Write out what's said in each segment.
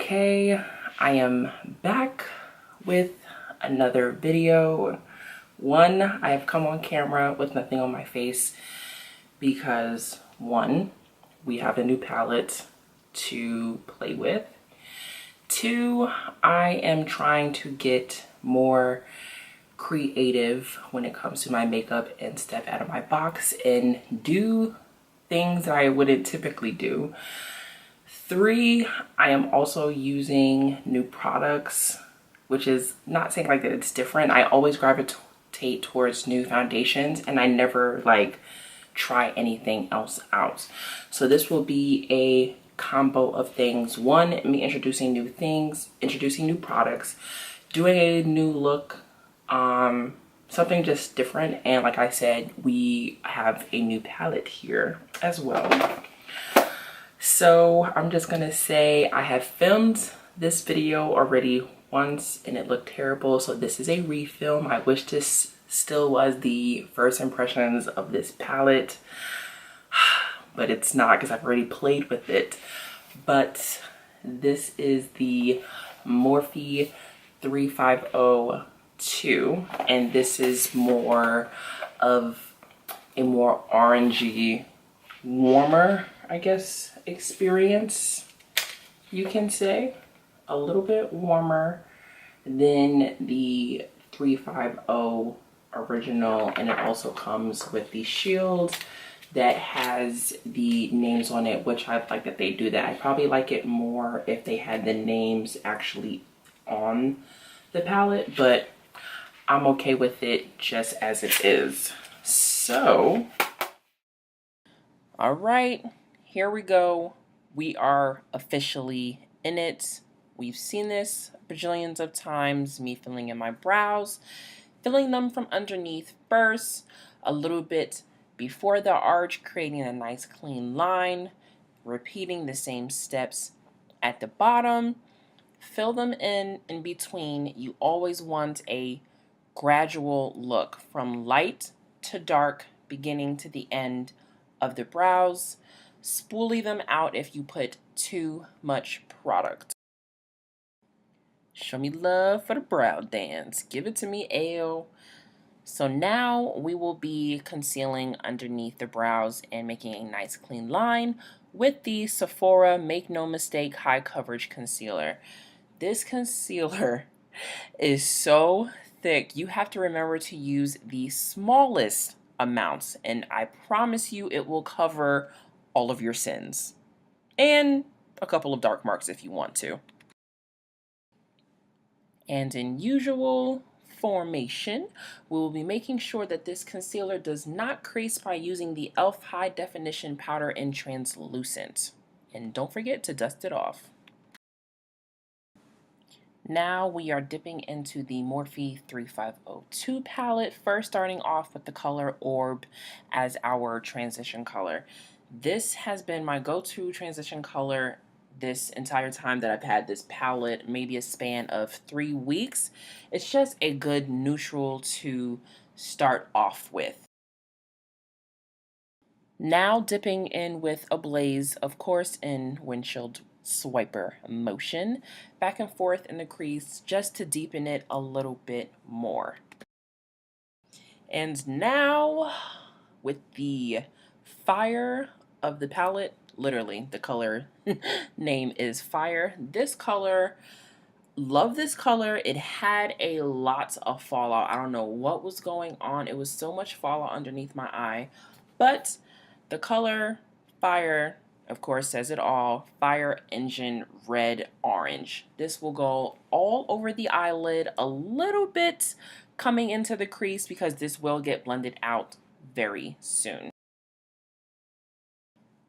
Okay, I am back with another video. One, I have come on camera with nothing on my face because one, we have a new palette to play with. Two, I am trying to get more creative when it comes to my makeup and step out of my box and do things that I wouldn't typically do. Three, I am also using new products, which is not saying like that it's different. I always gravitate towards new foundations and I never like try anything else out. So this will be a combo of things. One, me introducing new things, introducing new products, doing a new look, something just different. And like I said, we have a new palette here as well. So I'm just gonna say I have filmed this video already once and it looked terrible. So this is a refilm. I wish this still was the first impressions of this palette, but it's not because I've already played with it. But this is the Morphe 3502 and this is more of a more orangey, warmer, I guess, experience, you can say. A little bit warmer than the 350 original, and it also comes with the shield that has the names on it, which I like that they do that. I probably like it more if they had the names actually on the palette, but I'm okay with it just as it is. So, all right, here we go. We are officially in it. We've seen this bajillions of times, me filling in my brows, filling them from underneath first, a little bit before the arch, creating a nice clean line, repeating the same steps at the bottom, fill them in between. You always want a gradual look from light to dark, beginning to the end of the brows. Spoolie them out if you put too much product. Show me love for the brow dance. Give it to me, Ayo. So now we will be concealing underneath the brows and making a nice clean line with the Sephora Make No Mistake High Coverage Concealer. This concealer is so thick. You have to remember to use the smallest amounts, and I promise you it will cover all of your sins and a couple of dark marks if you want to. And in usual formation, we will be making sure that this concealer does not crease by using the e.l.f. High Definition Powder in Translucent. And don't forget to dust it off. Now we are dipping into the Morphe 3502 palette, first starting off with the color Orb as our transition color. This has been my go-to transition color this entire time that I've had this palette, maybe a span of 3 weeks. It's just a good neutral to start off with. Now dipping in with a Blaze, of course, in windshield swiper motion, back and forth in the crease just to deepen it a little bit more. And now with the Fire of the palette, literally the color name is Fire. This color, love this color. It had a lot of fallout. I don't know what was going on. It was so much fallout underneath my eye, but the color Fire, of course, says it all. Fire Engine Red Orange. This will go all over the eyelid, a little bit coming into the crease because this will get blended out very soon.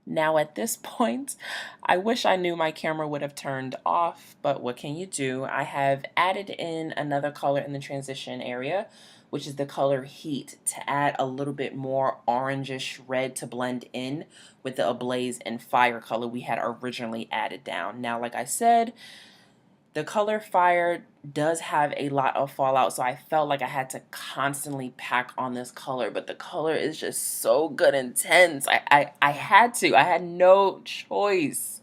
Now at this point, I wish I knew my camera would have turned off, but what can you do? I have added in another color in the transition area, which is the color Heat, to add a little bit more orangish red to blend in with the Ablaze and Fire color we had originally added down. Now, like I said, the color Fire does have a lot of fallout, so I felt like I had to constantly pack on this color, but the color is just so good and intense. I had to. I had no choice.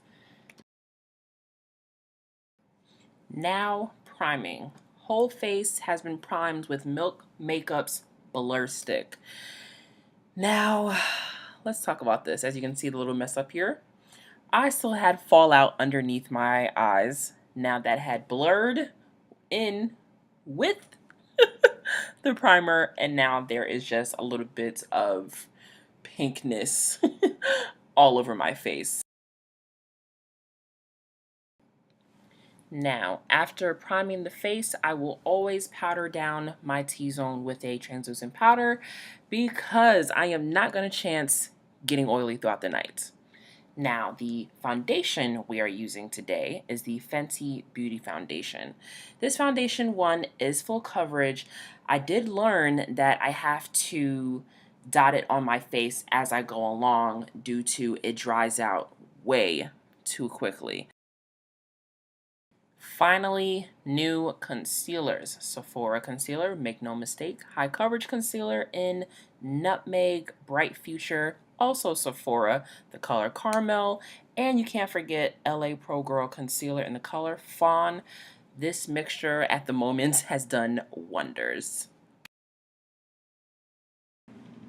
Now priming. Whole face has been primed with Milk Makeup's Blur Stick. Now, let's talk about this. As you can see the little mess up here, I still had fallout underneath my eyes. Now that had blurred in with the primer, and now there is just a little bit of pinkness all over my face. Now, after priming the face, I will always powder down my T-zone with a translucent powder because I am not going to chance getting oily throughout the night. Now, the foundation we are using today is the Fenty Beauty Foundation. This foundation one is full coverage. I did learn that I have to dot it on my face as I go along due to it dries out way too quickly. Finally, new concealers. Sephora Concealer, make no mistake, high coverage concealer in Nutmeg Bright Future, also Sephora, the color Caramel, and you can't forget LA Pro Girl Concealer in the color Fawn. This mixture at the moment has done wonders.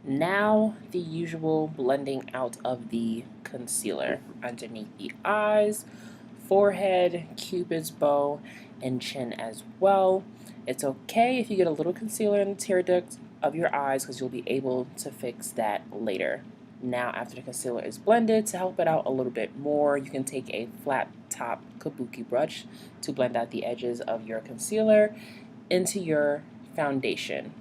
Now, the usual blending out of the concealer underneath the eyes, forehead, cupid's bow, and chin as well. It's okay if you get a little concealer in the tear duct of your eyes because you'll be able to fix that later. Now, after the concealer is blended, to help it out a little bit more, you can take a flat top kabuki brush to blend out the edges of your concealer into your foundation.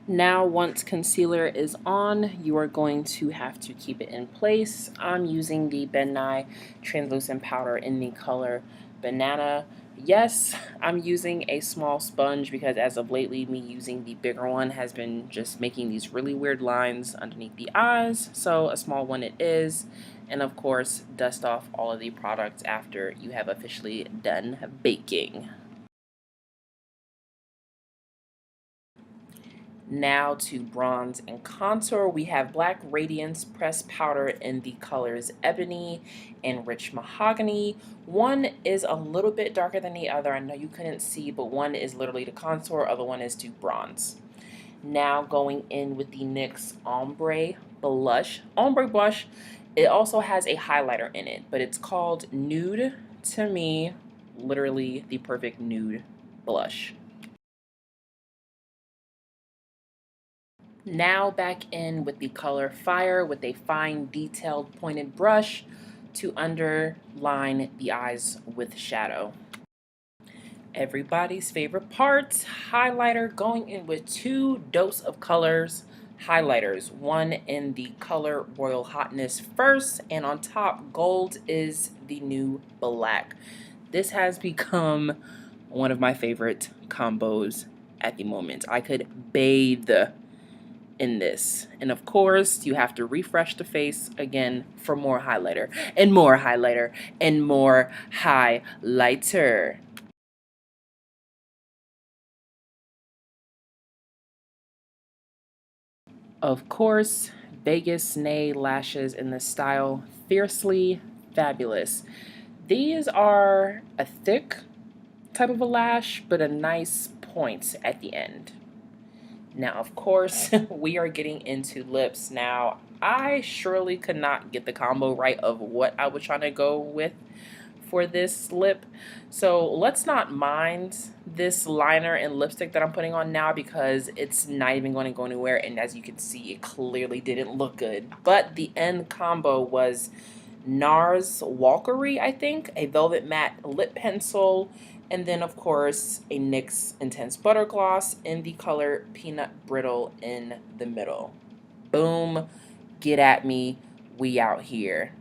Now, once concealer is on, you are going to have to keep it in place. I'm using the Ben Nye translucent powder in the color Banana. Yes, I'm using a small sponge because as of lately, me using the bigger one has been just making these really weird lines underneath the eyes. So a small one it is. And of course, dust off all of the products after you have officially done baking. Now to bronze and contour, we have Black Radiance pressed powder in the colors Ebony and Rich Mahogany. One is a little bit darker than the other. I know you couldn't see, but one is literally to contour, other one is to bronze. Now going in with the NYX Ombre Blush. Ombre Blush, it also has a highlighter in it, but it's called Nude. To me, literally the perfect nude blush. Now back in with the color Fire with a fine detailed pointed brush to underline the eyes with shadow. Everybody's favorite part, highlighter, going in with 2 dose of colors highlighters. One in the color Royal Hotness first, and on top gold is the new black. This has become one of my favorite combos at the moment. I could bathe in this, and of course you have to refresh the face again for more highlighter and more highlighter and more highlighter. Of course, Vegas Nay lashes in the style Fiercely Fabulous. These are a thick type of a lash but a nice point at the end. Now, of course, we are getting into lips. Now, I surely could not get the combo right of what I was trying to go with for this lip. So let's not mind this liner and lipstick that I'm putting on now because it's not even going to go anywhere. And as you can see, it clearly didn't look good. But the end combo was Nars Walkyrie, I think, a velvet matte lip pencil, and then of course a NYX Intense Butter Gloss in the color Peanut Brittle in the middle. Boom, get at me, we out here.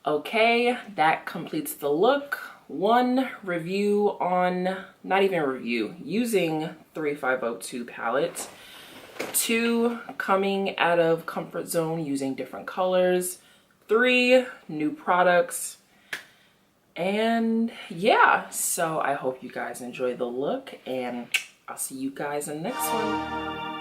Okay, that completes the look. One review on, not even a review, using 3502 palette. 2 coming out of comfort zone using different colors. 3 new products. And yeah, so I hope you guys enjoy the look, and I'll see you guys in the next one.